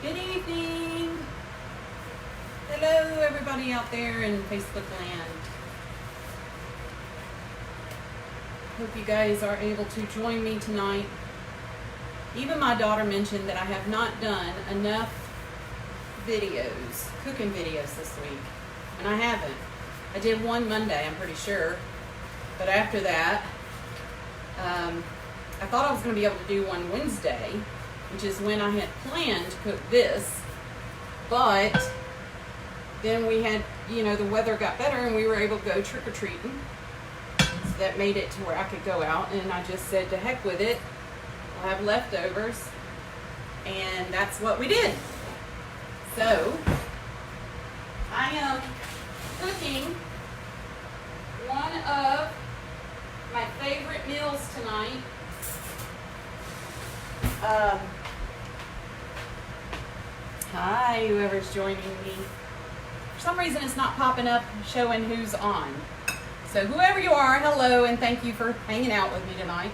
Good evening. Hello, everybody out there in Facebook land. Hope you guys are able to join me tonight. Even my daughter mentioned that I have not done enough videos, cooking videos this week. And I haven't. I did one Monday, I'm pretty sure. But after that, I thought I was going to be able to do one Wednesday, which is when I had planned to cook this. But then we had, the weather got better and we were able to go trick-or-treating. So that made it to where I could go out, and I just said to heck with it. I'll have leftovers. And that's what we did. So, I am cooking one of my favorite meals tonight. Hi, whoever's joining me. For some reason it's not popping up showing who's on. So whoever you are, hello, and thank you for hanging out with me tonight.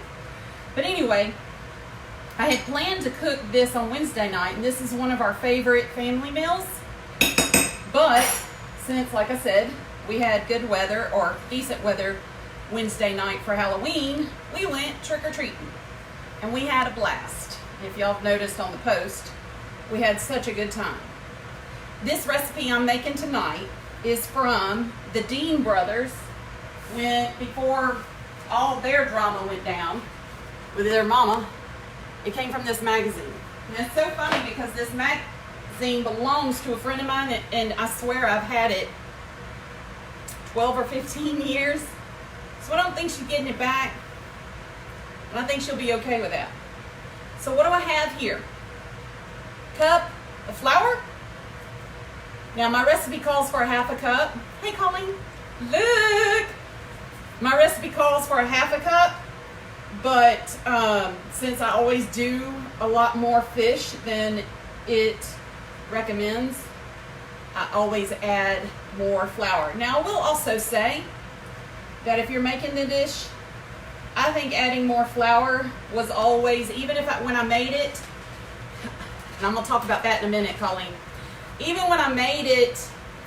But anyway, I had planned to cook this on Wednesday night, and this is one of our favorite family meals. But since, like I said, we had good weather, or decent weather, Wednesday night for Halloween, we went trick-or-treating. And we had a blast. If y'all have noticed on the post, we had such a good time. This recipe I'm making tonight is from the Dean brothers, before all their drama went down with their mama. It came from this magazine. And it's so funny because this magazine belongs to a friend of mine, and I swear I've had it 12 or 15 years. So I don't think she's getting it back. And I think she'll be okay with that. So what do I have here? Cup of flour. Now my recipe calls for a half a cup. Hey Colleen, look! My recipe calls for a half a cup, but since I always do a lot more fish than it recommends, I always add more flour. Now I will also say that if you're making the dish, I think adding more flour was always, even if when I made it, and I'm going to talk about that in a minute, Colleen. Even when I made it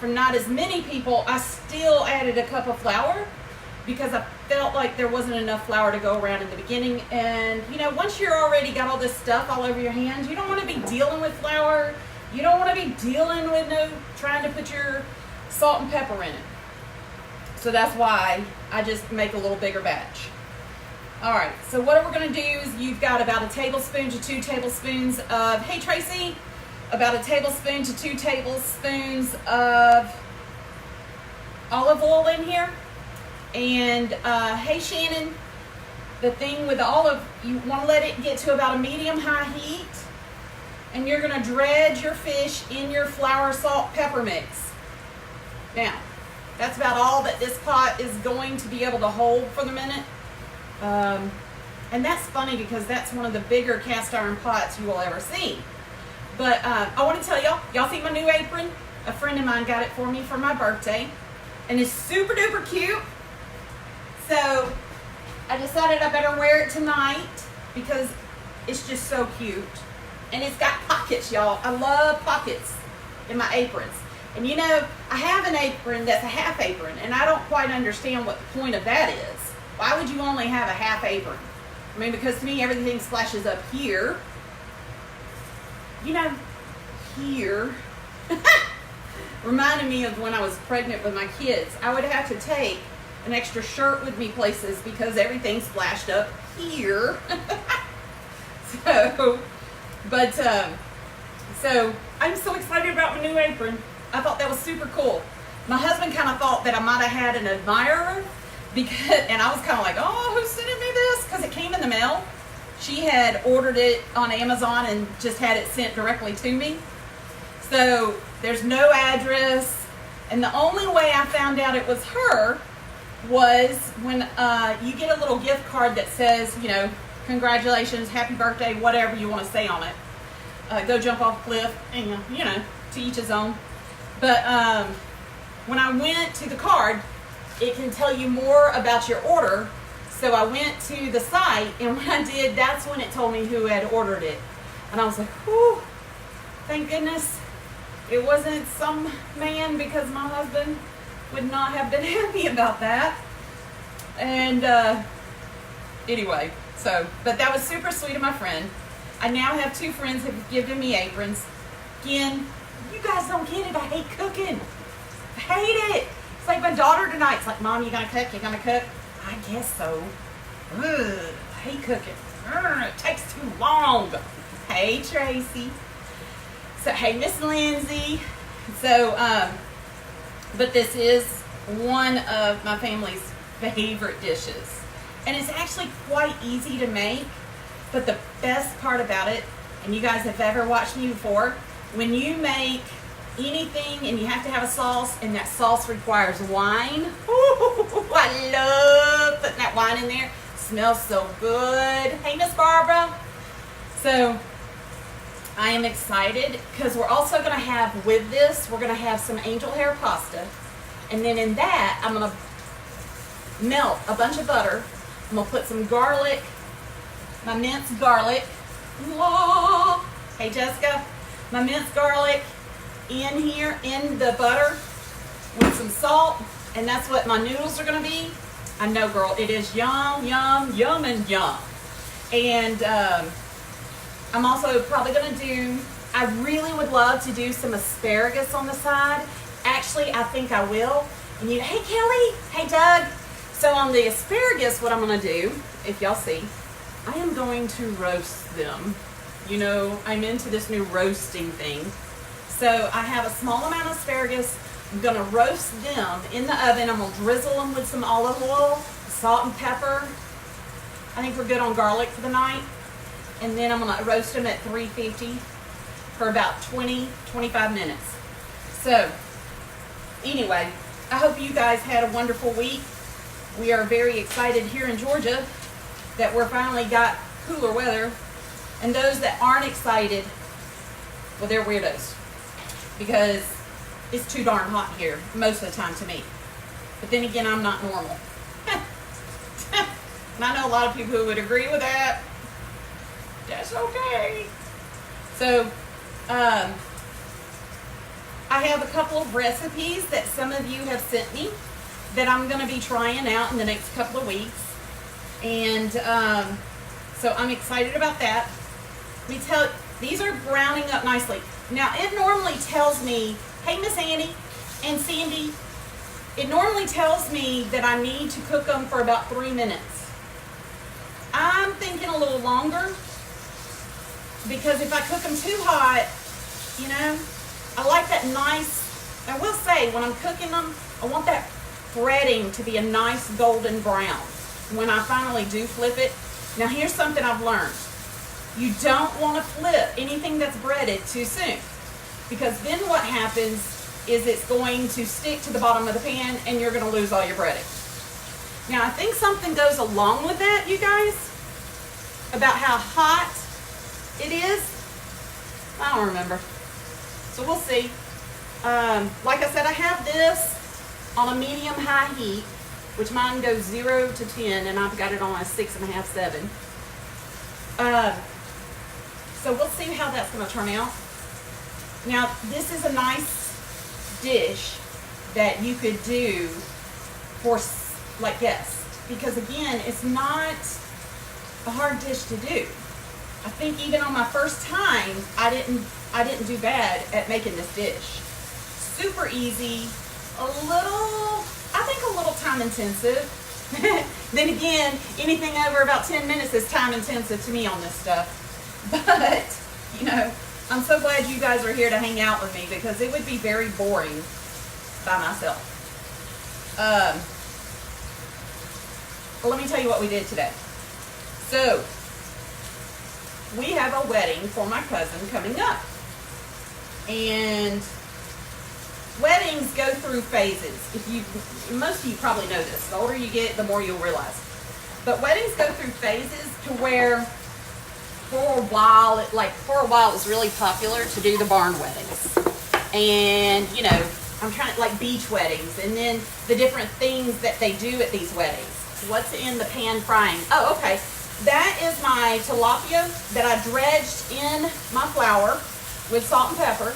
for not as many people, I still added a cup of flour because I felt like there wasn't enough flour to go around in the beginning. And, once you're already got all this stuff all over your hands, you don't want to be dealing with flour. You don't want to be dealing with trying to put your salt and pepper in it. So that's why I just make a little bigger batch. All right, so what we're going to do is you've got about a tablespoon to 2 tablespoons of, hey Tracy, about a tablespoon to 2 tablespoons of olive oil in here. And hey Shannon, the thing with the olive, you want to let it get to about a medium-high heat. And you're going to dredge your fish in your flour, salt, pepper mix. Now, that's about all that this pot is going to be able to hold for the minute. And that's funny because that's one of the bigger cast iron pots you will ever see. But I want to tell y'all see my new apron? A friend of mine got it for me for my birthday. And it's super duper cute. So I decided I better wear it tonight because it's just so cute. And it's got pockets, y'all. I love pockets in my aprons. And I have an apron that's a half apron, and I don't quite understand what the point of that is. Why would you only have a half apron? I mean, because to me, everything splashes up here. Here. Reminded me of when I was pregnant with my kids. I would have to take an extra shirt with me places because everything splashed up here. So I'm so excited about my new apron. I thought that was super cool. My husband kind of thought that I might have had an admirer, and I was kind of like, oh, who's sending me this? Because it came in the mail. She had ordered it on Amazon and just had it sent directly to me. So there's no address. And the only way I found out it was her was when you get a little gift card that says, congratulations, happy birthday, whatever you want to say on it. Go jump off a cliff, and to each his own. But when I went to the card, it can tell you more about your order. So I went to the site, and when I did, that's when it told me who had ordered it. And I was like, whew, Thank goodness it wasn't some man, because my husband would not have been happy about that. And anyway, but that was super sweet of my friend. I now have 2 friends who have given me aprons. Again, you guys don't get it. I hate cooking. I hate it. It's like my daughter tonight. It's like, Mom, you gonna cook? You gonna cook? I guess so. Ugh, I hate cooking. It takes too long. Hey, Tracy. So, hey, Miss Lindsay. So, but this is one of my family's favorite dishes. And it's actually quite easy to make. But the best part about it, and you guys have ever watched me before, when you make anything and you have to have a sauce, and that sauce requires wine. Ooh, I love putting that wine in there. Smells so good. Hey, Miss Barbara. So I am excited because we're also going to have, with this, we're going to have some angel hair pasta. And then in that, I'm going to melt a bunch of butter. I'm going to put some garlic, my minced garlic. Whoa. Hey, Jessica. My minced garlic in here, in the butter, with some salt. And that's what my noodles are going to be. I know, girl, it is yum, yum, yum, and yum. And I'm also probably going to do, I really would love to do some asparagus on the side. Actually, I think I will. And hey, Kelly. Hey, Doug. So on the asparagus, what I'm going to do, if y'all see, I am going to roast them. You know, I'm into this new roasting thing. So I have a small amount of asparagus. I'm going to roast them in the oven. I'm going to drizzle them with some olive oil, salt and pepper. I think we're good on garlic for the night. And then I'm going to roast them at 350 for about 20-25 minutes. So anyway, I hope you guys had a wonderful week. We are very excited here in Georgia that we're finally got cooler weather. And those that aren't excited, well, they're weirdos, because it's too darn hot here most of the time to me. But then again, I'm not normal. And I know a lot of people who would agree with that. That's okay. So, I have a couple of recipes that some of you have sent me that I'm going to be trying out in the next couple of weeks. And so I'm excited about that. These are browning up nicely. Now, it normally tells me, hey, Miss Annie and Sandy, it normally tells me that I need to cook them for about 3 minutes. I'm thinking a little longer, because if I cook them too hot, you know, I like that nice, I will say, when I'm cooking them, I want that breading to be a nice golden brown when I finally do flip it. Now, here's something I've learned. You don't want to flip anything that's breaded too soon, because then what happens is it's going to stick to the bottom of the pan and you're going to lose all your breading. Now, I think something goes along with that, you guys, about how hot it is. I don't remember. So we'll see. Like I said, I have this on a medium-high heat, which mine goes 0 to 10, and I've got it on a 6.5, 7. So we'll see how that's going to turn out. Now, this is a nice dish that you could do for like guests, because again, it's not a hard dish to do. I think even on my first time, I didn't do bad at making this dish. Super easy, a little time intensive. Then again, anything over about 10 minutes is time intensive to me on this stuff. But, you know, I'm so glad you guys are here to hang out with me, because it would be very boring by myself. Well, let me tell you what we did today. So, we have a wedding for my cousin coming up. And weddings go through phases. Most of you probably know this. The older you get, the more you'll realize. But weddings go through phases to where for a while it was really popular to do the barn weddings. And, you know, I'm trying to, like, beach weddings, and then the different things that they do at these weddings. What's in the pan frying? Oh, okay. That is my tilapia that I dredged in my flour with salt and pepper.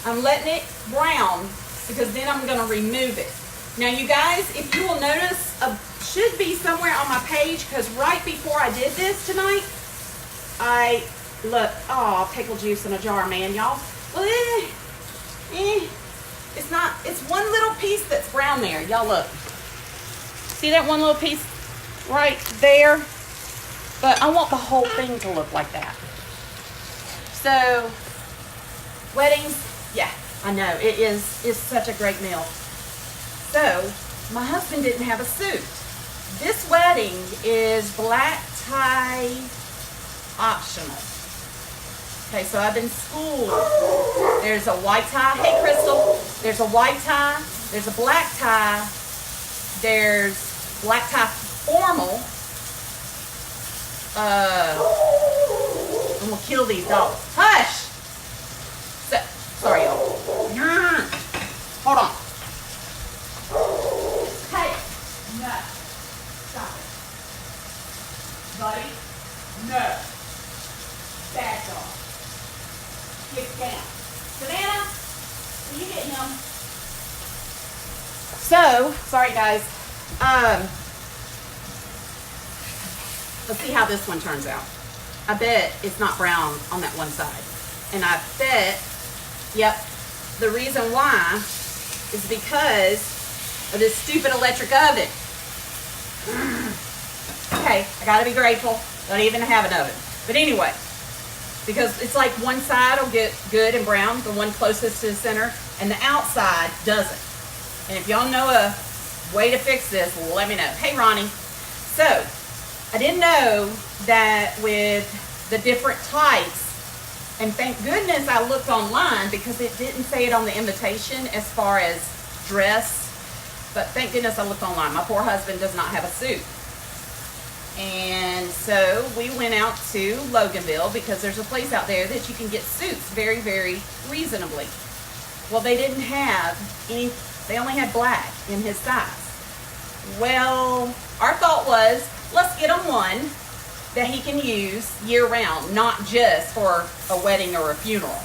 I'm letting it brown because then I'm going to remove it. Now, you guys, if you will notice, should be somewhere on my page, because right before I did this tonight, oh, pickle juice in a jar, man, y'all. It's one little piece that's brown there. Y'all look. See that one little piece right there? But I want the whole thing to look like that. So, weddings, yeah, I know, it's such a great meal. So, my husband didn't have a suit. This wedding is black tie optional. Okay, so I've been schooled. There's a white tie. Hey, Crystal. There's a white tie. There's a black tie. There's black tie formal. I'm going to kill these dogs. Hush! So, sorry, y'all. Hold on. Hey. No. Stop it. Buddy. No. Bad dog. Get down. Savannah, will you get him? So, sorry guys. Let's see how this one turns out. I bet it's not brown on that one side. And I bet, yep, the reason why is because of this stupid electric oven. Okay, I gotta be grateful. Don't even have an oven. But anyway, because it's like one side will get good and brown, the one closest to the center, and the outside doesn't. And if y'all know a way to fix this, let me know. Hey, Ronnie. So, I didn't know that with the different types, and thank goodness I looked online because it didn't say it on the invitation as far as dress, but thank goodness I looked online. My poor husband does not have a suit. And so we went out to Loganville because there's a place out there that you can get suits very, very reasonably. Well, they didn't have any, they only had black in his size. Well, our thought was, let's get him one that he can use year-round, not just for a wedding or a funeral.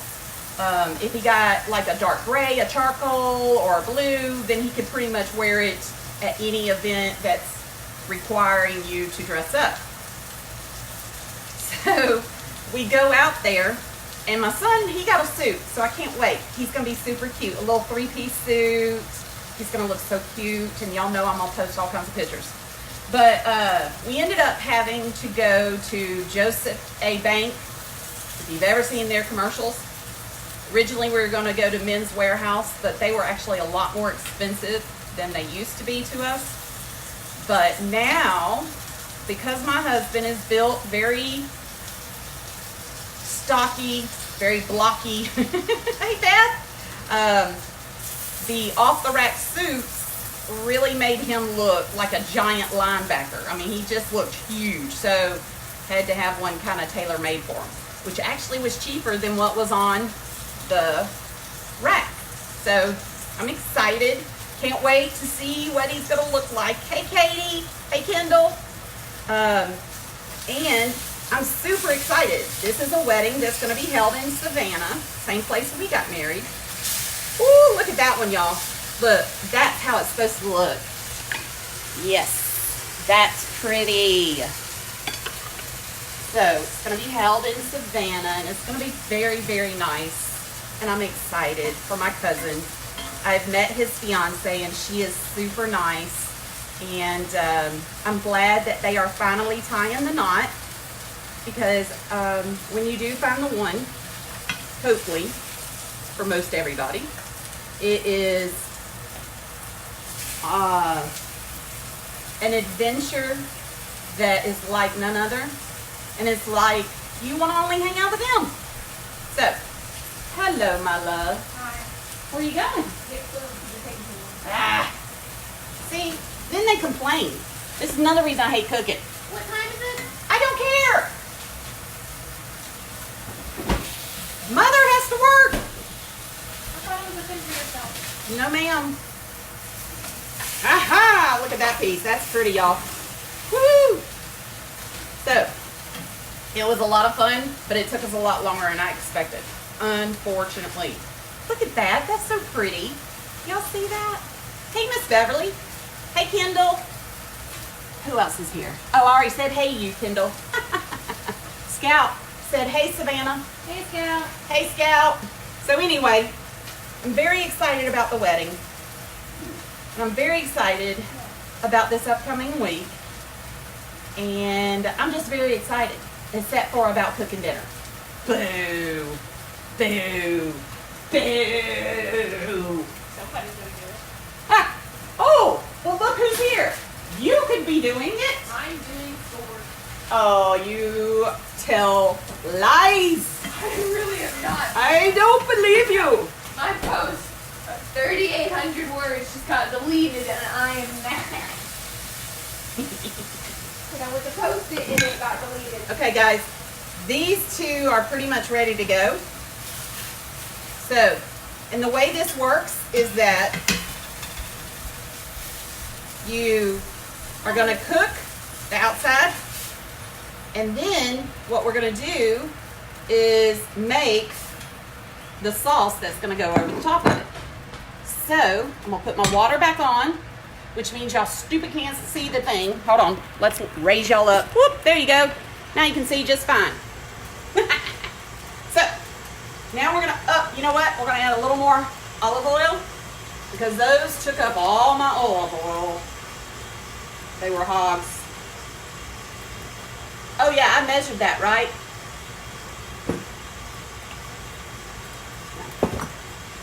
If he got like a dark gray, a charcoal, or a blue, then he could pretty much wear it at any event that's requiring you to dress up. So we go out there, and my son, he got a suit, so I can't wait. He's going to be super cute. A little three-piece suit. He's going to look so cute, and y'all know I'm going to post all kinds of pictures. But we ended up having to go to Joseph A. Bank. If you've ever seen their commercials, originally we were going to go to Men's Warehouse, but they were actually a lot more expensive than they used to be to us. But now, because my husband is built very stocky, very blocky, hey Beth, the off-the-rack suits really made him look like a giant linebacker. I mean, he just looked huge, so had to have one kind of tailor-made for him, which actually was cheaper than what was on the rack. So I'm excited. Can't wait to see what he's going to look like. Hey, Katie. Hey, Kendall. And I'm super excited. This is a wedding that's going to be held in Savannah, same place we got married. Ooh, look at that one, y'all. Look, that's how it's supposed to look. Yes, that's pretty. So it's going to be held in Savannah, and it's going to be very, very nice. And I'm excited for my cousin. I've met his fiance, and she is super nice. And I'm glad that they are finally tying the knot, because when you do find the one, hopefully, for most everybody, it is an adventure that is like none other. And it's like you want to only hang out with him. So, hello, my love. Hi. Where are you going? Get food. You're taking too long. Ah. See, then they complain. This is another reason I hate cooking. What time is it? I don't care. Mother has to work. I thought it was a thing for yourself. No, ma'am. Aha! Look at that piece. That's pretty, y'all. Woo! So, it was a lot of fun, but it took us a lot longer than I expected. unfortunately. Look at that. That's so pretty. Y'all see that? Hey, Miss Beverly. Hey, Kendall. Who else is here? Oh, I already said hey, you, Kendall. Scout said hey, Savannah. Hey, Scout. Hey, Scout. So anyway, I'm very excited about the wedding. And I'm very excited about this upcoming week. And I'm just very excited, except for about cooking dinner. Boo. Boo. Boo. Somebody's gonna do it. Ah. Oh, well look who's here. You could be doing it. I'm doing schoolwork. Oh, you tell lies. I really am not. I don't believe you. My post of 3,800 words just got deleted and I am mad. Because I was supposed to and it got deleted. Okay, guys, these two are pretty much ready to go. So, and the way this works is that you are going to cook the outside, and then what we're going to do is make the sauce that's going to go over the top of it. So, I'm going to put my water back on, which means y'all stupid can't see the thing. Hold on, let's raise y'all up. Whoop, there you go. Now you can see just fine. So, now we're going to, you know what? We're going to add a little more olive oil because those took up all my olive oil. They were hogs. Oh yeah, I measured that, right?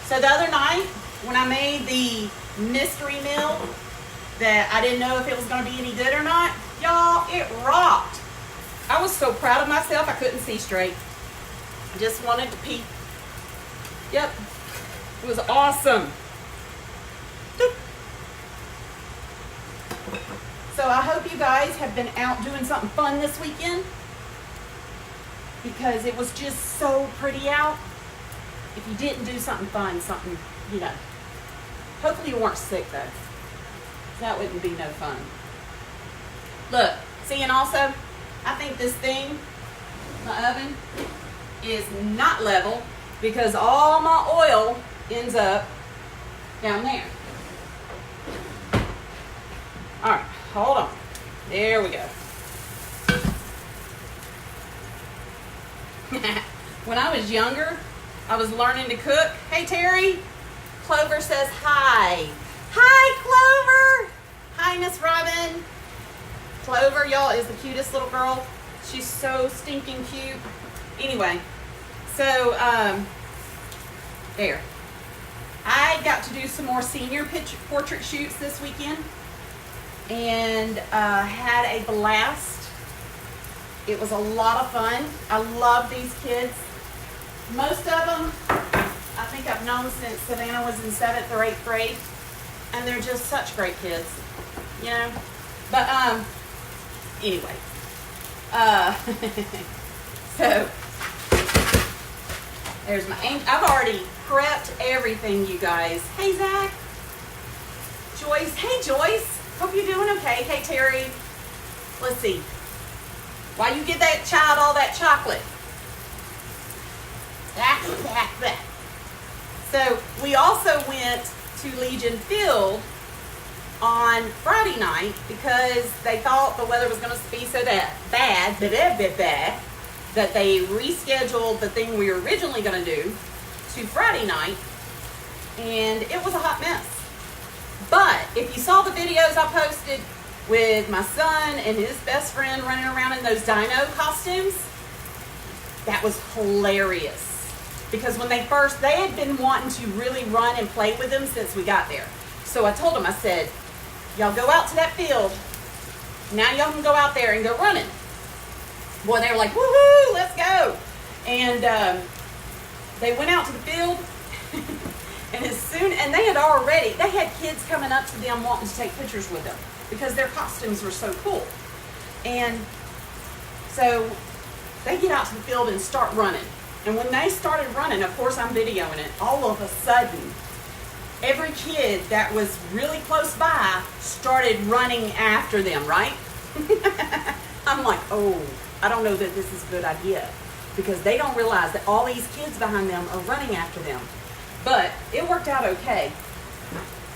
So the other night, when I made the mystery meal that I didn't know if it was going to be any good or not, y'all, it rocked. I was so proud of myself, I couldn't see straight. I just wanted to pee. Yep, it was awesome. Doop. So I hope you guys have been out doing something fun this weekend because it was just so pretty out. If you didn't do something fun, something, you know, hopefully you weren't sick though. That wouldn't be no fun. Look, see, and also, I think this thing, my oven, is not level because all my oil ends up down there. All right, hold on. There we go. When I was younger, I was learning to cook. Hey, Terry. Clover says hi. Hi, Clover. Hi, Miss Robin. Clover, y'all, is the cutest little girl. She's so stinking cute. Anyway, so, there. I got to do some more senior portrait shoots this weekend and had a blast. It was a lot of fun. I love these kids. Most of them, I think I've known since Savannah was in 7th or 8th grade, and they're just such great kids, you know. But anyway, so there's my angel. I've already prepped everything, you guys. Hey, Zach. Joyce. Hey, Joyce. Hope you're doing okay. Hey, Terry. Let's see. Why you give that child all that chocolate? So we also went to Legion Field on Friday night because they thought the weather was going to be so bad that they rescheduled the thing we were originally going to do to Friday night, and it was a hot mess. But if you saw the videos I posted with my son and his best friend running around in those dino costumes, that was hilarious. Because when they had been wanting to really run and play with them since we got there. So I told them, I said, y'all go out to that field. Now y'all can go out there and go running. Boy, they were like, woohoo, let's go. And they went out to the field. And they had kids coming up to them wanting to take pictures with them because their costumes were so cool. And so they get out to the field and start running. And when they started running, of course I'm videoing it, all of a sudden, every kid that was really close by started running after them, right? I'm like, oh, I don't know that this is a good idea. because they don't realize that all these kids behind them are running after them. But it worked out okay.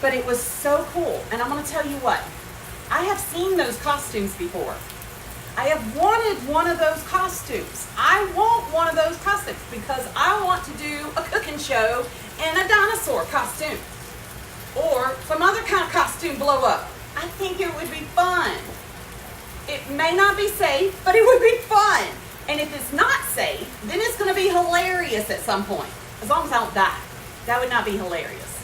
But it was so cool. And I'm going to tell you what, I have seen those costumes before. I have wanted one of those costumes. I want one of those costumes because I want to do a cooking show in a dinosaur costume or some other kind of costume blow up. I think it would be fun. It may not be safe, but it would be fun. And if it's not safe, then it's going to be hilarious at some point. As long as I don't die. That would not be hilarious.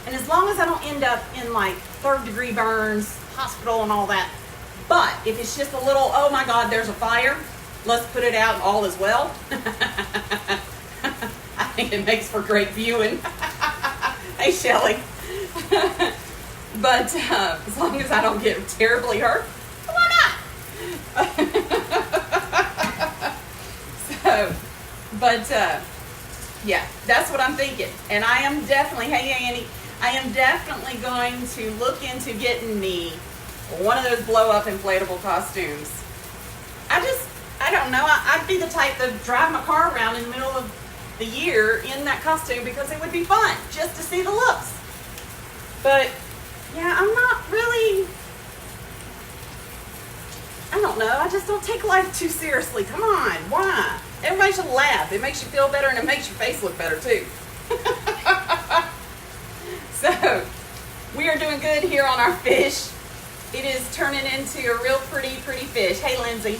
And as long as I don't end up in like 3rd-degree burns, hospital and all that. But if it's just a little, oh my God, there's a fire, let's put it out and all is well. I think it makes for great viewing. Hey, Shelly. But as long as I don't get terribly hurt, why not? Yeah, that's what I'm thinking. And I am definitely, hey Annie, I am definitely going to look into getting me one of those blow-up inflatable costumes. I don't know, I'd be the type to drive my car around in the middle of the year in that costume because it would be fun just to see the looks. But yeah, I'm not really, I don't know, I just don't take life too seriously. Come on, why? Everybody should laugh. It makes you feel better and it makes your face look better too. So, we are doing good here on our fish. It is turning into a real pretty fish. Hey, Lindsay.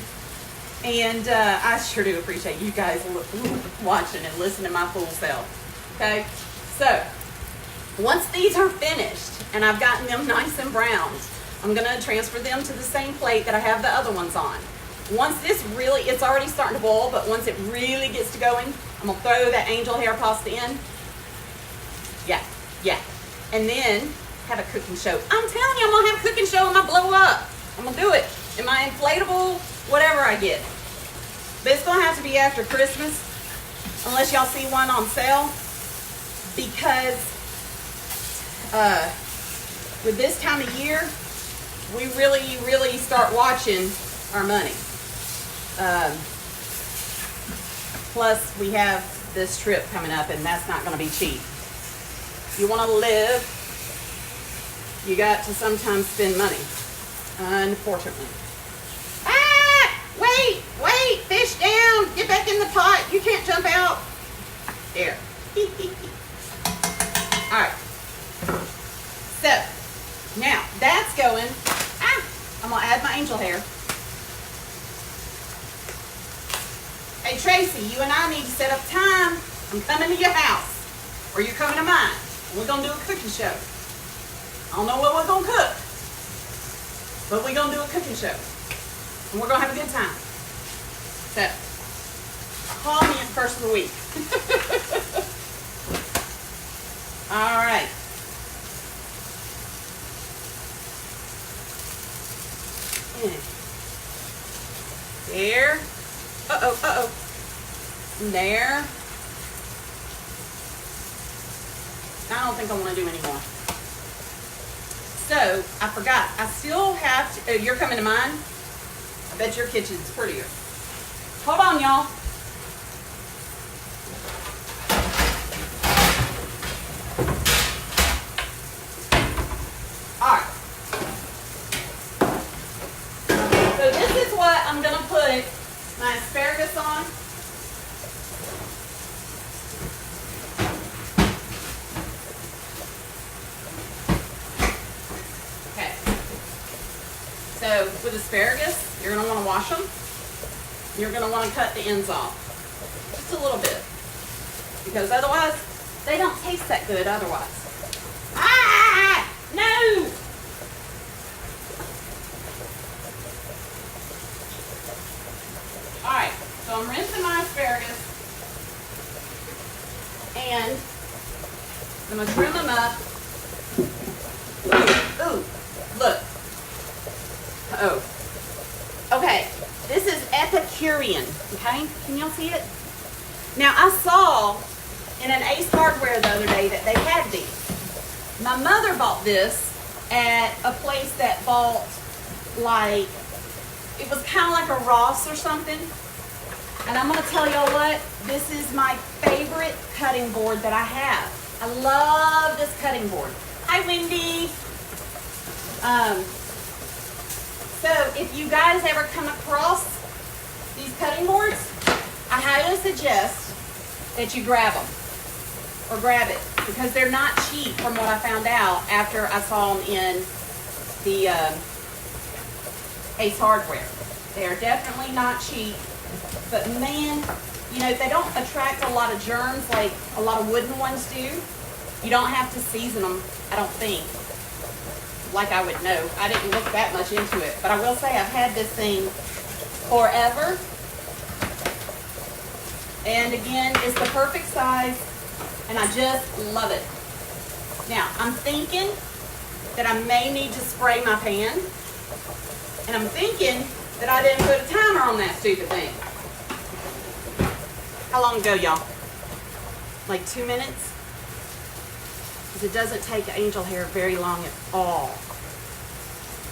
And I sure do appreciate you guys watching and listening to my full self. Okay? So, once these are finished and I've gotten them nice and browned, I'm going to transfer them to the same plate that I have the other ones on. Once this really, it's already starting to boil, but once it really gets to going, I'm going to throw that angel hair pasta in. Yeah. And then have a cooking show. I'm telling you, I'm going to have a cooking show in my blow up. I'm going to do it in my inflatable, whatever I get. But it's going to have to be after Christmas, unless y'all see one on sale. Because with this time of year, we really start watching our money. Plus, we have this trip coming up, and that's not going to be cheap. If you want to live, you got to sometimes spend money, unfortunately. Wait, fish down, get back in the pot. You can't jump out. There. All right. So, now, that's going. I'm going to add my angel hair. Hey, Tracy, you and I need to set up time. I'm coming to your house, or you're coming to mine. We're going to do a cooking show. I don't know what we're going to cook, but we're going to do a cooking show. And we're going to have a good time. So, call me at the first of the week. All right. There. Uh-oh. There. I don't think I want to do any more. So, I forgot. I still have to, you're coming to mine? I bet your kitchen's prettier. Hold on, y'all. Alright. So this is what I'm going to put my asparagus on. Okay. So with asparagus, you're going to want to wash them. You're going to want to cut the ends off. Just a little bit. Because otherwise, they don't taste that good otherwise. Ah! No! Alright, so I'm rinsing my asparagus. And I'm going to trim them up. Ooh, look. Oh. Okay, this is Epicurean, okay? Can y'all see it? Now, I saw in an Ace Hardware the other day that they had these. My mother bought this at a place that bought, like, it was kind of like a Ross or something. And I'm gonna tell y'all what, this is my favorite cutting board that I have. I love this cutting board. Hi, Wendy. So if you guys ever come across these cutting boards, I highly suggest that you grab them or grab it because they're not cheap from what I found out after I saw them in the Ace Hardware. They are definitely not cheap, but man, you know, they don't attract a lot of germs like a lot of wooden ones do. You don't have to season them, I don't think, like I would know. I didn't look that much into it, but I will say I've had this thing forever. And again, it's the perfect size, and I just love it. Now, I'm thinking that I may need to spray my pan, and I'm thinking that I didn't put a timer on that stupid thing. How long ago, y'all? Like 2 minutes? Because it doesn't take angel hair very long at all.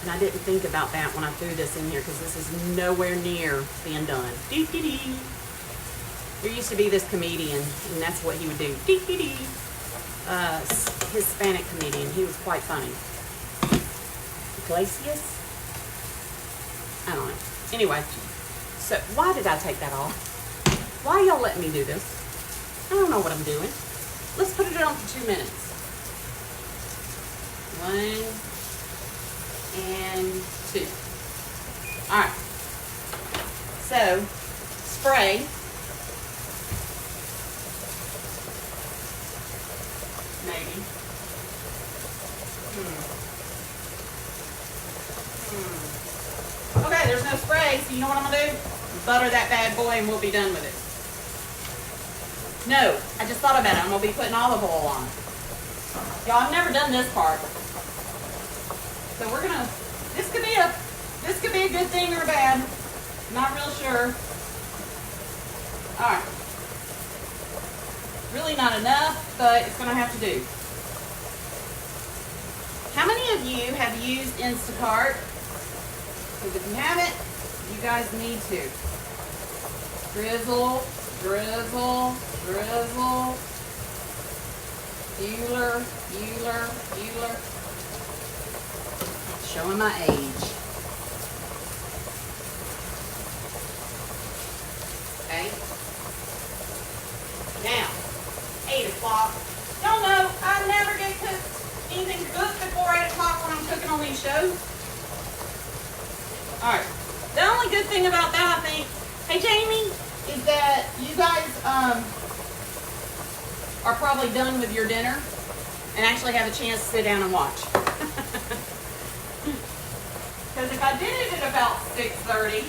And I didn't think about that when I threw this in here because this is nowhere near being done. Dee-dee-dee. There used to be this comedian, and that's what he would do. Dee-dee-dee. Hispanic comedian. He was quite funny. Iglesias? I don't know. Anyway, so why did I take that off? Why y'all letting me do this? I don't know what I'm doing. Let's put it on for 2 minutes. 1 and 2. All right. So, spray. Maybe. Okay, there's no spray, so you know what I'm gonna do? Butter that bad boy and we'll be done with it. No, I just thought about it. I'm gonna be putting olive oil on it. Y'all, I've never done this part. So we're gonna, this could be a good thing or a bad. Not real sure. All right. Really not enough, but it's gonna have to do. How many of you have used Instacart? Because if you haven't, you guys need to. Drizzle, drizzle, drizzle. Bueller, Bueller, Bueller. Showing my age. Okay. Now, 8 o'clock. Y'all know I never get cooked anything cooked before 8 o'clock when I'm cooking on these shows. Alright. The only good thing about that, I think, hey Jamie, is that you guys are probably done with your dinner and actually have a chance to sit down and watch. Because if I did it at about 6:30,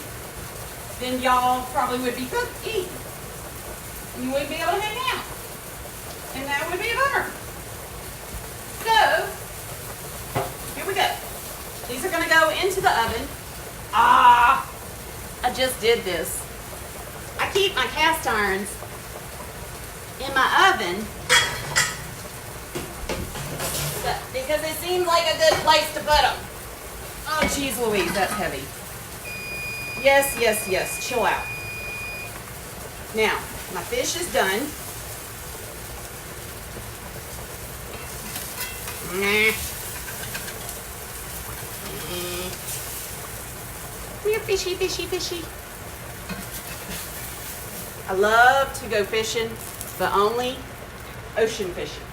then y'all probably would be eating. You wouldn't be able to hang out. And that would be a bummer. So, here we go. These are going to go into the oven. I just did this. I keep my cast irons in my oven because it seemed like a good place to put them. Oh, geez Louise, that's heavy. Yes, yes, yes. Chill out. Now, my fish is done. Come here, fishy, fishy, fishy. I love to go fishing, but only ocean fishing.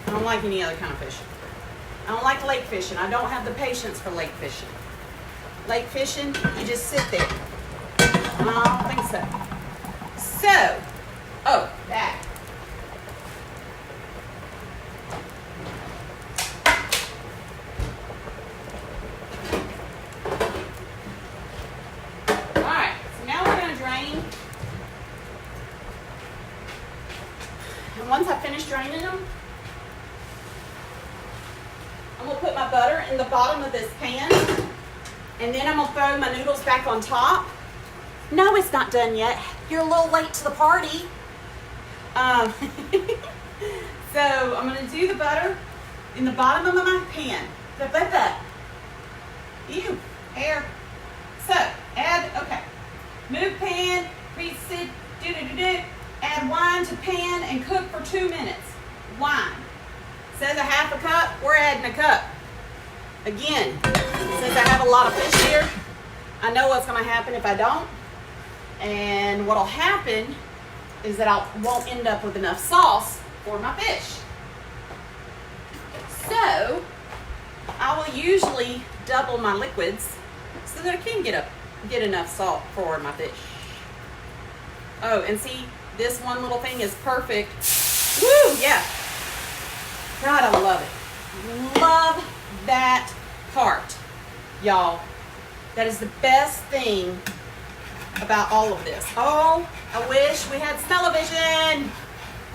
I don't like any other kind of fishing. I don't like lake fishing. I don't have the patience for lake fishing. Lake fishing, you just sit there. I don't think so. So, that. Alright, so now we're going to drain. And once I finish draining them, I'm going to put my butter in the bottom of this pan. And then I'm going to throw my noodles back on top. No, it's not done yet. You're a little late to the party. So I'm going to do the butter in the bottom of my pan. Ew, hair. So, okay. Move pan, Reset. Add wine to pan and cook for 2 minutes. Wine. Says a half a cup. We're adding a cup. Again, since I have a lot of fish here, I know what's going to happen if I don't. And what'll happen is that I won't end up with enough sauce for my fish. So, I will usually double my liquids so that I can get enough salt for my fish. Oh, and see, this one little thing is perfect. Woo, yeah. God, I love it. Love that part, y'all. That is the best thing about all of this. Oh, I wish we had smell-o-vision.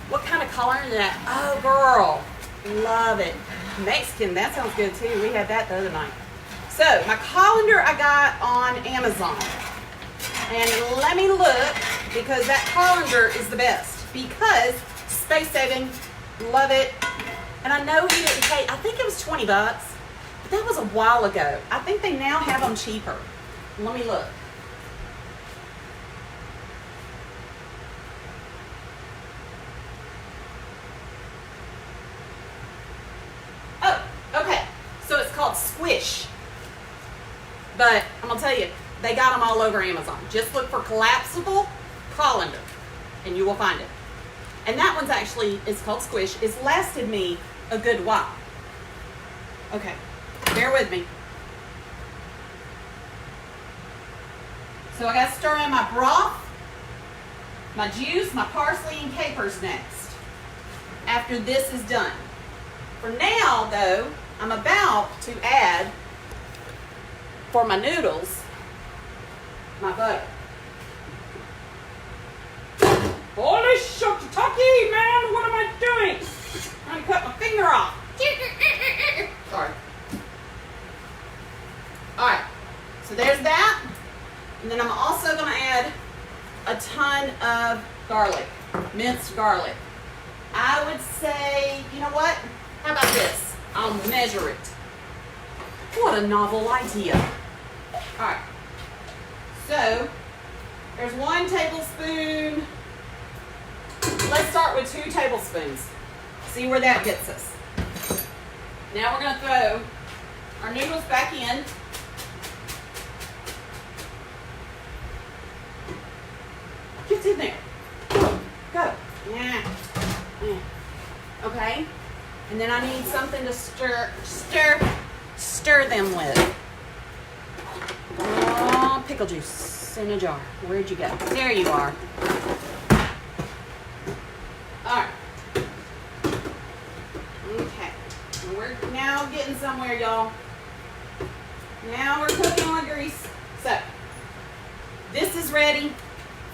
What kind of color is that? Oh, girl. Love it. Mexican, that sounds good too. We had that the other night. So, my colander I got on Amazon. And let me look, because that colander is the best. Because space saving, love it. And I know he didn't pay, I think it was 20 bucks. But that was a while ago. I think they now have them cheaper. Let me look. Oh, okay. So it's called Squish. But I'm going to tell you, they got them all over Amazon. Just look for collapsible colander and you will find it. And that one's actually, it's called Squish. It's lasted me a good while. Okay, bear with me. So I got to stir in my broth, my juice, my parsley, and capers next. After this is done. For now, though, I'm about to add, for my noodles, my butter. Holy shokataki, man, what am I doing? I'm gonna cut my finger off. Sorry. Alright, so there's that. And then I'm also gonna add a ton of garlic, minced garlic. I would say, you know what? How about this? I'll measure it. What a novel idea. Alright. So, there's 1 tablespoon. Let's start with 2 tablespoons. See where that gets us. Now we're going to throw our noodles back in. Get in there. Go. Yeah. Okay. And then I need something to stir them with. Oh, pickle juice in a jar. Where'd you go? There you are. Alright. Okay. We're now getting somewhere, y'all. Now we're cooking on grease. So, this is ready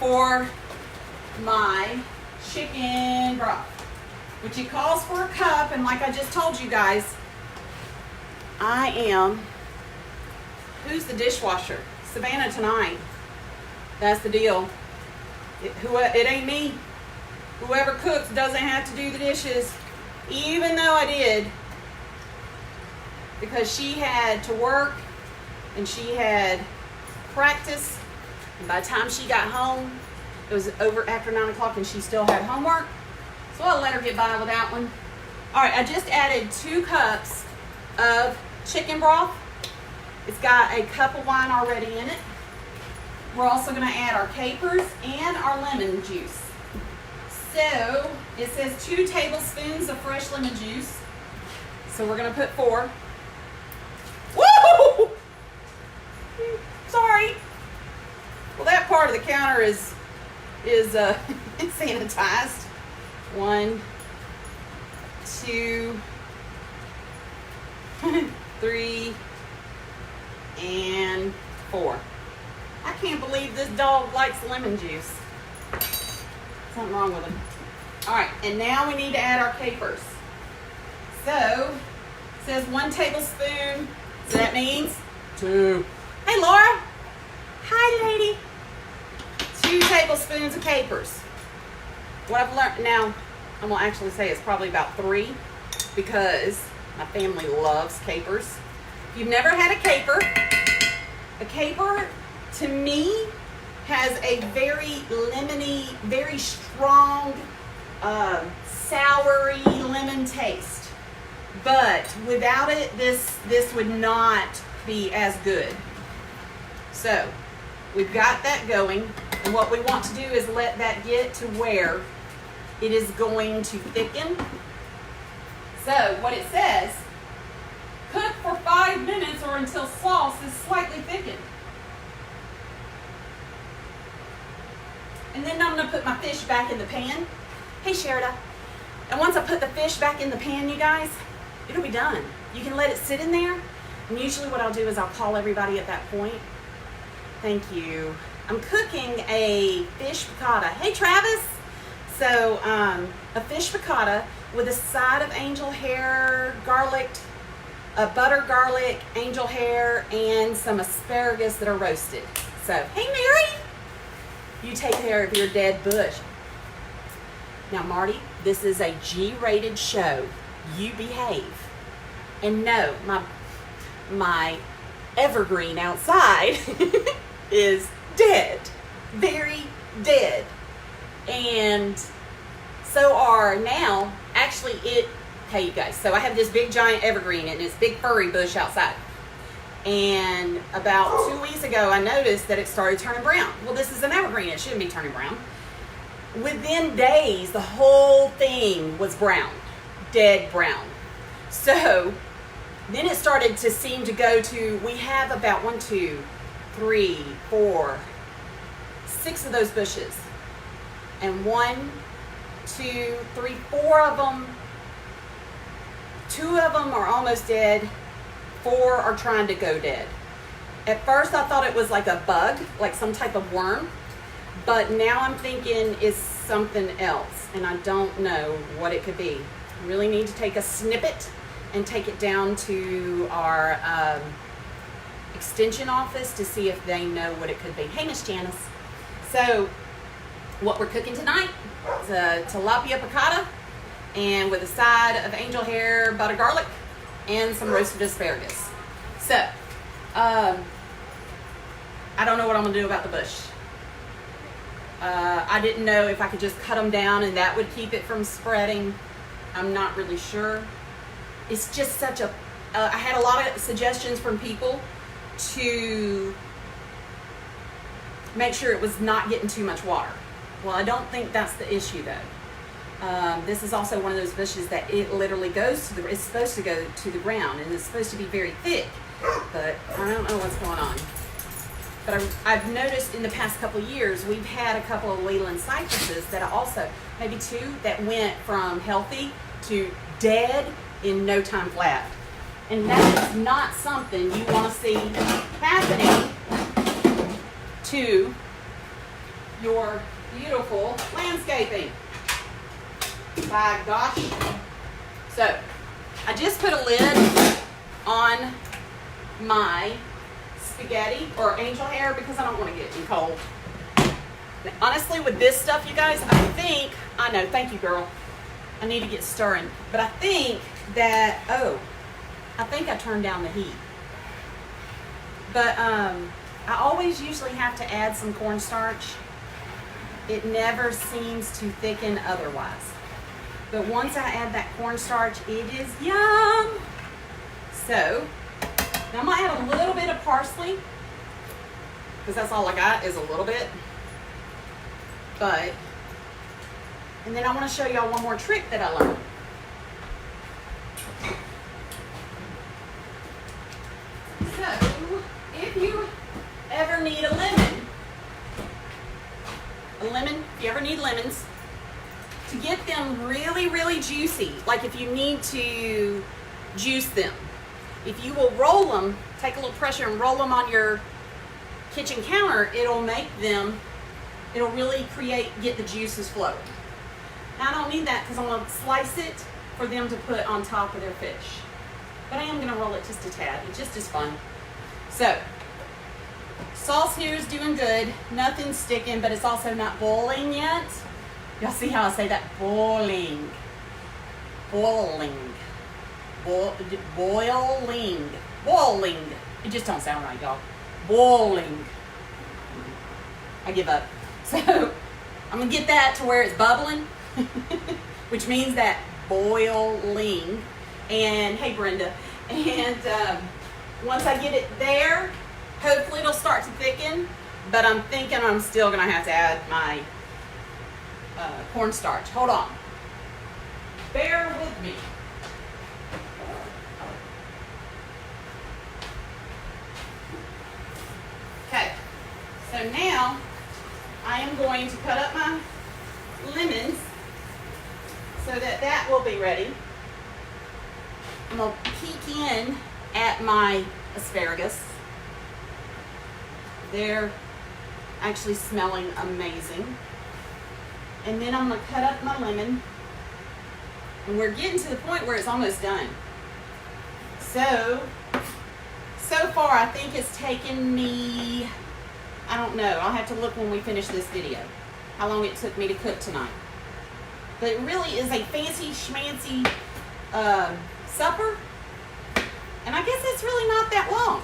for my chicken broth, which it calls for a cup, and like I just told you guys, I am, who's the dishwasher? Savannah tonight. That's the deal. It ain't me. Whoever cooks doesn't have to do the dishes, even though I did, because she had to work and she had practice, and by the time she got home, it was over after 9 o'clock and she still had homework, so I'll let her get by with that one. Alright, I just added 2 cups of chicken broth. It's got a cup of wine already in it. We're also going to add our capers and our lemon juice. So, it says 2 tablespoons of fresh lemon juice. So we're going to put 4. Woo! Sorry. Well, that part of the counter is sanitized. 1, 2, 3, and 4. I can't believe this dog likes lemon juice. Something wrong with him. Alright, and now we need to add our capers. So, it says 1 tablespoon. So that means 2. Hey, Laura. Hi, lady. 2 tablespoons of capers. What I've learned, now, I'm going to actually say it's probably about 3 because my family loves capers. If you've never had a caper to me has a very lemony, very strong, soury lemon taste. But without it, this would not be as good. So we've got that going, and what we want to do is let that get to where it is going to thicken. So what it says, cook for 5 minutes or until sauce is slightly thickened. And then I'm going to put my fish back in the pan. Hey, Sherida. And once I put the fish back in the pan, you guys, it'll be done. You can let it sit in there. And usually what I'll do is I'll call everybody at that point. Thank you. I'm cooking a fish piccata. Hey, Travis. So a fish piccata with a side of angel hair, garlic, butter, garlic, angel hair, and some asparagus that are roasted. So, hey, Mary. You take care of your dead bush. Now, Marty, this is a G-rated show. You behave. And no, my evergreen outside is dead. Very dead. And so are now, actually hey you guys, so I have this big giant evergreen and this big furry bush outside. And about 2 weeks ago, I noticed that it started turning brown. Well, this is an evergreen, it shouldn't be turning brown. Within days, the whole thing was brown, dead brown. So then it started to seem to go to, we have about 1, 2, 3, 4, 6 of those bushes. And 1, 2, 3, 4 of them, 2 of them are almost dead, 4 are trying to go dead. At first I thought it was like a bug, like some type of worm, but now I'm thinking it's something else, and I don't know what it could be. I really need to take a snippet and take it down to our extension office to see if they know what it could be. Hey, Miss Janice. So what we're cooking tonight is a Tilapia Piccata, and with a side of angel hair, butter garlic, and some roasted asparagus. So, I don't know what I'm gonna do about the bush. I didn't know if I could just cut them down and that would keep it from spreading. I'm not really sure. It's just such a, I had a lot of suggestions from people to make sure it was not getting too much water. Well, I don't think that's the issue though. This is also one of those bushes that it literally goes to it's supposed to go to the ground, and it's supposed to be very thick, but I don't know what's going on. But I've noticed in the past couple of years, we've had a couple of Leland cypresses that also, maybe 2, that went from healthy to dead in no time flat. And that is not something you want to see happening to your beautiful landscaping. By gosh. So, I just put a lid on my spaghetti or angel hair because I don't want to get it in cold. Now, honestly, with this stuff, you guys, I know, thank you, girl. I need to get stirring. But I think that, I think I turned down the heat. But I always usually have to add some cornstarch. It never seems to thicken otherwise. But once I add that cornstarch, it is yum. So, now I'm gonna add a little bit of parsley, because that's all I got is a little bit. And then I want to show y'all one more trick that I learned. So, if you ever need a lemon, if you ever need lemons, to get them really, really juicy, like if you need to juice them, if you will roll them, take a little pressure and roll them on your kitchen counter, it'll really get the juices flowing. Now I don't need that because I'm going to slice it for them to put on top of their fish. But I am going to roll it just a tad. It just is fun. So, sauce here is doing good. Nothing's sticking, but it's also not boiling yet. Y'all see how I say that? Boiling. Boiling. Boiling. Boiling. It just don't sound right, y'all. Boiling. I give up. So I'm gonna get that to where it's bubbling, which means that boiling. And hey, Brenda. And once I get it there, hopefully it'll start to thicken. But I'm thinking I'm still gonna have to add my cornstarch. Hold on. Bear with me. Okay. So now I am going to cut up my lemons so that that will be ready. I'm going to peek in at my asparagus. They're actually smelling amazing. And then I'm going to cut up my lemon. And we're getting to the point where it's almost done. So far I think it's taken me, I don't know, I'll have to look when we finish this video, how long it took me to cook tonight. But it really is a fancy schmancy supper. And I guess it's really not that long.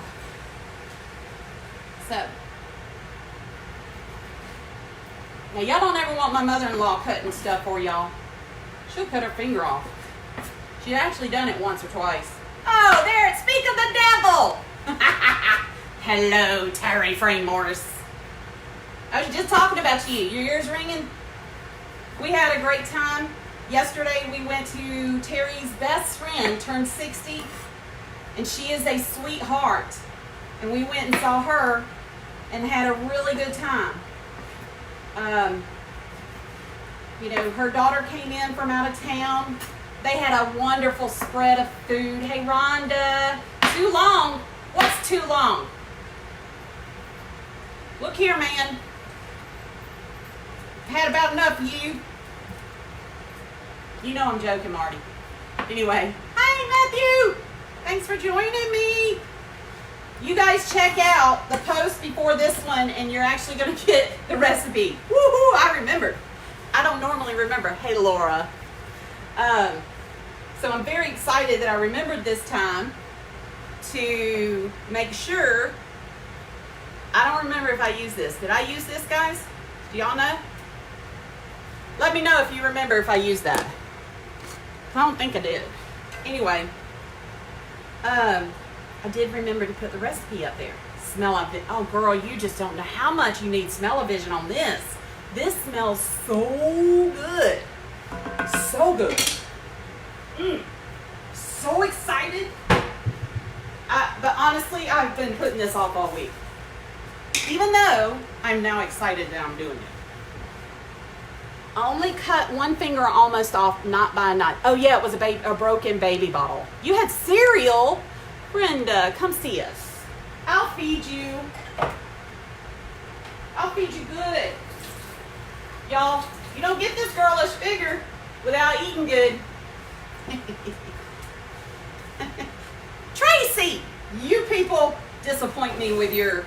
So, now y'all don't ever want my mother-in-law cutting stuff for y'all. She'll cut her finger off. She's actually done it once or twice. Oh, there, speak of the devil! Hello, Terry Frame Morris. I was just talking about you. Your ears ringing? We had a great time. Yesterday we went to Terry's best friend, turned 60, and she is a sweetheart. And we went and saw her and had a really good time. You know, her daughter came in from out of town. They had a wonderful spread of food. Hey, Rhonda, too long? What's too long? Look here, man. Had about enough of you. You know I'm joking, Marty. Anyway, hi, Matthew. Thanks for joining me. You guys check out the post before this one, and you're actually going to get the recipe. Woohoo! I remembered. I don't normally remember. Hey, Laura. So I'm very excited that I remembered this time to make sure. I don't remember if I used this. Did I use this, guys? Do y'all know? Let me know if you remember if I used that. I don't think I did. Anyway, I did remember to put the recipe up there. Smell-o-vision. Oh, girl, you just don't know how much you need smell-o-vision on this. This smells so good. So good. So excited. But honestly, I've been putting this off all week. Even though I'm now excited that I'm doing it. I only cut one finger almost off, not by a knife. Oh yeah, it was a broken baby bottle. You had cereal? Brenda, come see us. I'll feed you. I'll feed you good. Y'all, you don't get this girlish figure without eating good. Tracy, you people disappoint me with your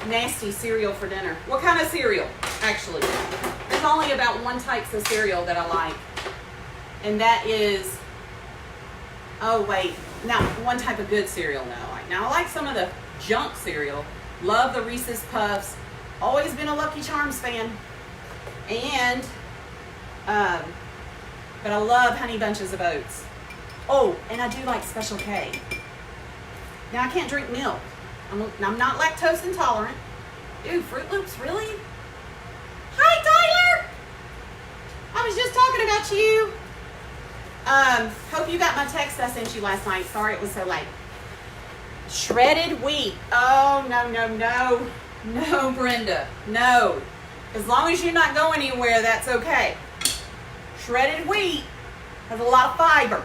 nasty cereal for dinner. What kind of cereal, actually? There's only about one type of cereal that I like. And that is, oh wait, now one type of good cereal that I like. Now I like some of the junk cereal. Love the Reese's Puffs. Always been a Lucky Charms fan. And, but I love Honey Bunches of Oats. Oh, and I do like Special K. Now I can't drink milk. I'm not lactose intolerant. Dude, Fruit Loops, really? Hi, Tyler! I was just talking about you. Hope you got my text I sent you last night. Sorry it was so late. Shredded wheat. Oh, no, no, no. No, Brenda. No. As long as you're not going anywhere, that's okay. Shredded wheat has a lot of fiber.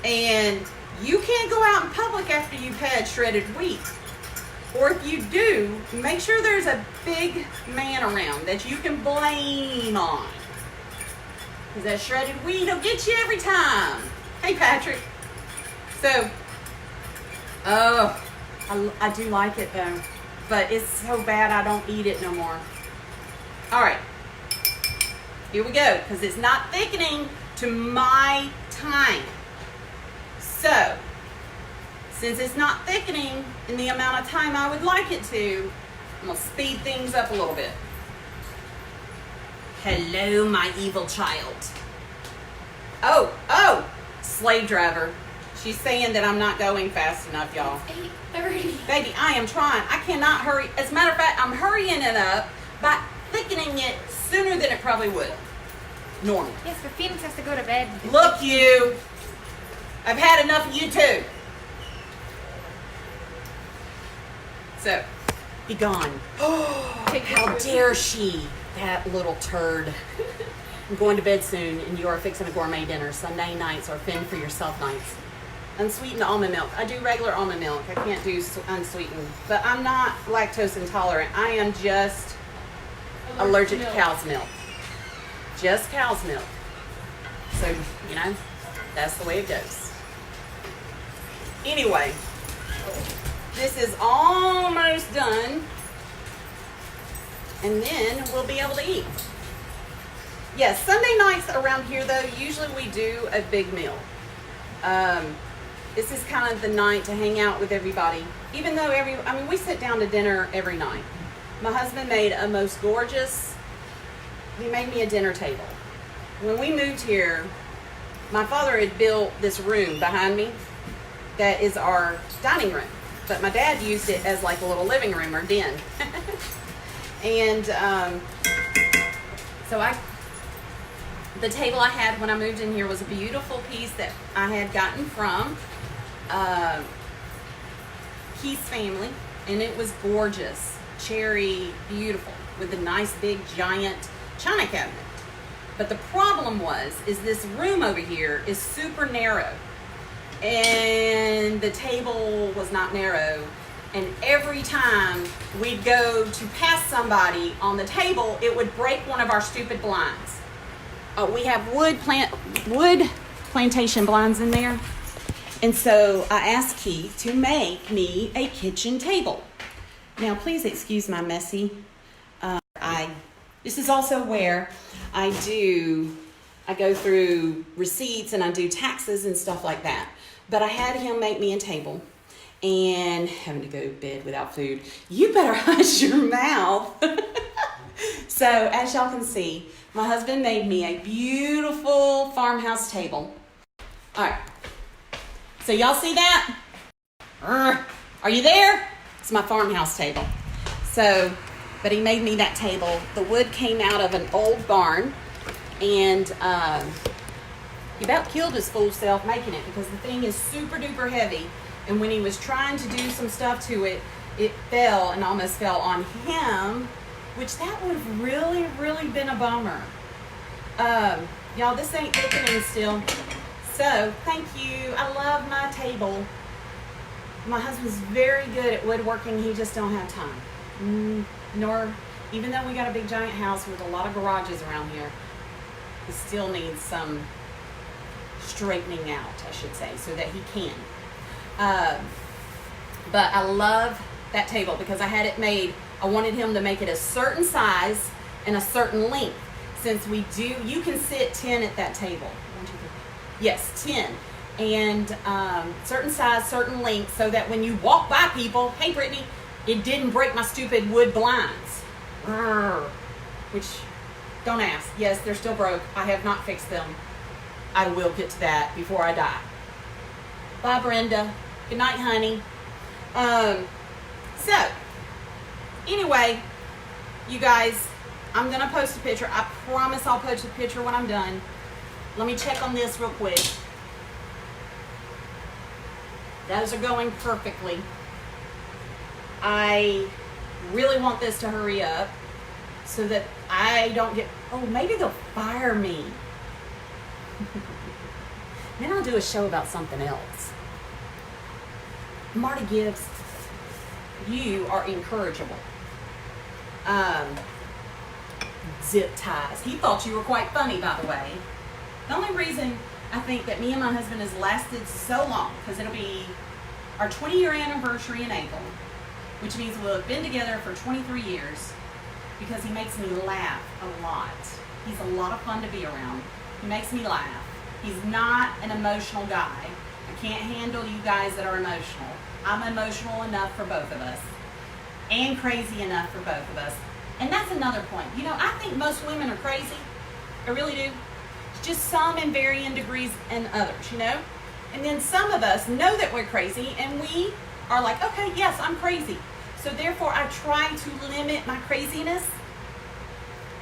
And you can't go out in public after you've had shredded wheat. Or if you do, make sure there's a big man around that you can blame on. Because that shredded wheat will get you every time. Hey, Patrick. So, oh, I do like it though. But it's so bad I don't eat it no more. All right. Here we go. Because it's not thickening to my time. So, since it's not thickening in the amount of time I would like it to, I'm gonna speed things up a little bit. Hello, my evil child. Oh, slave driver. She's saying that I'm not going fast enough, y'all. It's 8:30. Baby, I am trying. I cannot hurry. As a matter of fact, I'm hurrying it up by thickening it sooner than it probably would. Normal. Yes, but Phoenix has to go to bed. Look, you. I've had enough of you too. So, be gone. How dare she, that little turd. I'm going to bed soon, and you are fixing a gourmet dinner. Sunday nights are fend for yourself nights. Unsweetened almond milk. I do regular almond milk. I can't do unsweetened. But I'm not lactose intolerant. I am just allergic to cow's milk. Just cow's milk. So, you know, that's the way it goes. Anyway, this is almost done. And then we'll be able to eat. Yes, Sunday nights around here, though, usually we do a big meal. This is kind of the night to hang out with everybody. Even though we sit down to dinner every night. My husband made a most gorgeous, he made me a dinner table. When we moved here, my father had built this room behind me that is our dining room. But my dad used it as like a little living room or den. And the table I had when I moved in here was a beautiful piece that I had gotten from Keith's family, and it was gorgeous, cherry, beautiful, with a nice big giant china cabinet. But the problem is this room over here is super narrow, and the table was not narrow. And every time we'd go to pass somebody on the table, it would break one of our stupid blinds. We have wood plantation blinds in there. And so I asked Keith to make me a kitchen table. Now, please excuse my messy. This is also where I go through receipts and I do taxes and stuff like that. But I had him make me a table. And having to go to bed without food. You better hush your mouth. So, as y'all can see, my husband made me a beautiful farmhouse table. All right. So, y'all see that? Are you there? It's my farmhouse table. So, but he made me that table. The wood came out of an old barn. And he about killed his fool self making it because the thing is super duper heavy. And when he was trying to do some stuff to it, it fell and almost fell on him, which that would have really, really been a bummer. Y'all, this ain't thickening still. So, thank you. I love my table. My husband's very good at woodworking. He just don't have time. Even though we got a big giant house with a lot of garages around here, he still needs some straightening out, I should say, so that he can. But I love that table because I had it made. I wanted him to make it a certain size and a certain length. Since you can sit 10 at that table. 1, 2, 3. Yes, 10. And certain size, certain length, so that when you walk by people, hey Brittany, it didn't break my stupid wood blinds. Which, don't ask. Yes, they're still broke. I have not fixed them. I will get to that before I die. Bye, Brenda. Good night, honey. So, anyway, you guys, I'm going to post a picture. I promise I'll post a picture when I'm done. Let me check on this real quick. Those are going perfectly. I really want this to hurry up so that I don't get... Oh, maybe they'll fire me. Then I'll do a show about something else. Marty Gibbs, you are incorrigible. Zip ties. He thought you were quite funny, by the way. The only reason I think that me and my husband has lasted so long, because it'll be our 20-year anniversary in April, which means we'll have been together for 23 years, because he makes me laugh a lot. He's a lot of fun to be around. He makes me laugh. He's not an emotional guy. I can't handle you guys that are emotional. I'm emotional enough for both of us. and crazy enough for both of us. And that's another point. You know, I think most women are crazy. I really do. Just some in varying degrees and others, you know? And then some of us know that we're crazy and we are like, okay, yes, I'm crazy. So therefore I try to limit my craziness.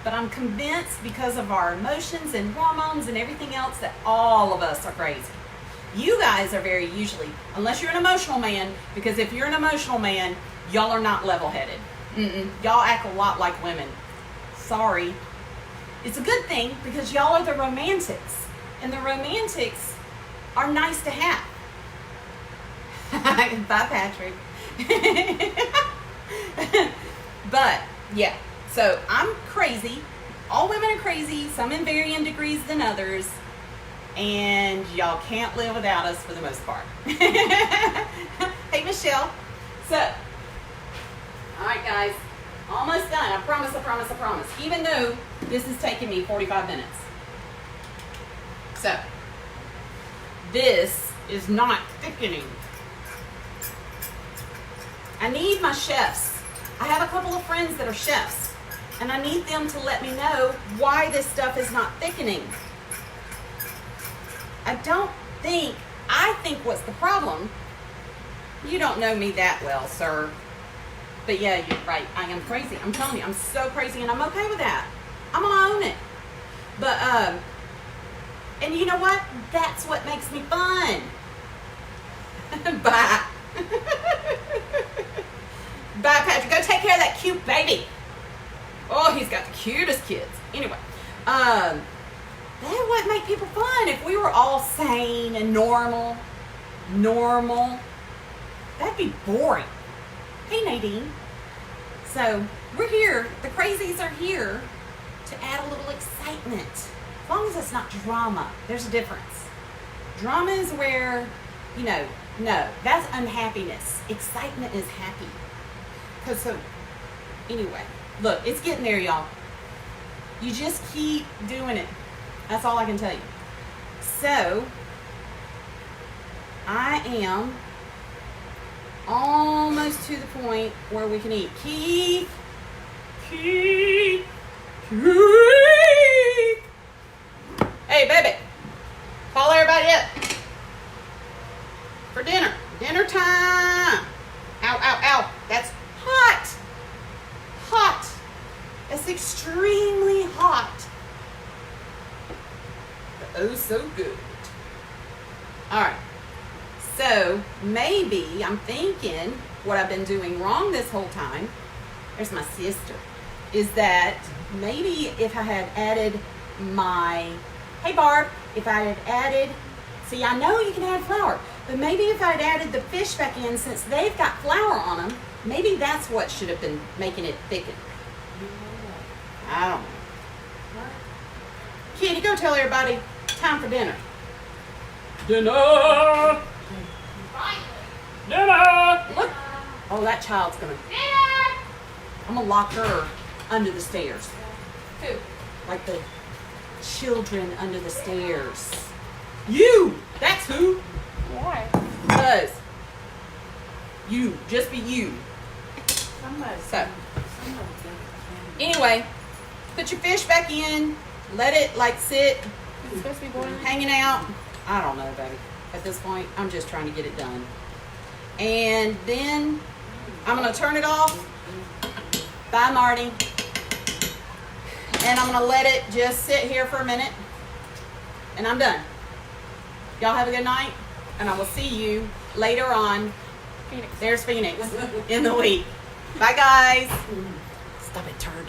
But I'm convinced because of our emotions and hormones and everything else that all of us are crazy. You guys are very usually, unless you're an emotional man, because if you're an emotional man, y'all are not level-headed. Y'all act a lot like women. Sorry. It's a good thing because y'all are the romantics. And the romantics are nice to have. Bye, Patrick. But, yeah. So, I'm crazy. All women are crazy. Some in varying degrees than others. And y'all can't live without us for the most part. Hey, Michelle. So, all right, guys. Almost done. I promise, I promise, I promise. Even though this is taking me 45 minutes. So, this is not thickening. I need my chefs. I have a couple of friends that are chefs. And I need them to let me know why this stuff is not thickening. I think what's the problem, you don't know me that well, sir. But yeah, you're right. I am crazy. I'm telling you, I'm so crazy and I'm okay with that. I'm gonna own it. But, and you know what? That's what makes me fun. Bye. Bye, Patrick. Go take care of that cute baby. Oh, he's got the cutest kids. Anyway, that would make people fun if we were all sane and normal, that'd be boring. Hey, Nadine. So, we're here. The crazies are here to add a little excitement. As long as it's not drama. There's a difference. Drama is where, no, that's unhappiness. Excitement is happy. Anyway, look, it's getting there, y'all. You just keep doing it. That's all I can tell you. So, I am almost to the point where we can eat. Keith. Hey, baby. Call everybody up for dinner. Dinner time. Ow. That's hot. It's extremely hot. But oh, so good. All right. So maybe I'm thinking what I've been doing wrong this whole time. There's my sister. Is that maybe if I had added hey Barb, if I had added, see, I know you can add flour, but maybe if I had added the fish back in, since they've got flour on them, maybe that's what should have been making it thicken. I don't know. Kitty, go tell everybody, time for dinner. Dinner! Look. Oh, that child's gonna. I'm gonna lock her under the stairs. Who? Like the children under the stairs. You! That's who. Why? Because you. Just be you. So. Anyway, put your fish back in. Let it sit. It's supposed to be boiling. Hanging out. I don't know, baby. At this point, I'm just trying to get it done. And then I'm going to turn it off. Bye, Marty. And I'm going to let it just sit here for a minute. And I'm done. Y'all have a good night. And I will see you later on. Phoenix. There's Phoenix in the week. Bye, guys. Stop it, turd.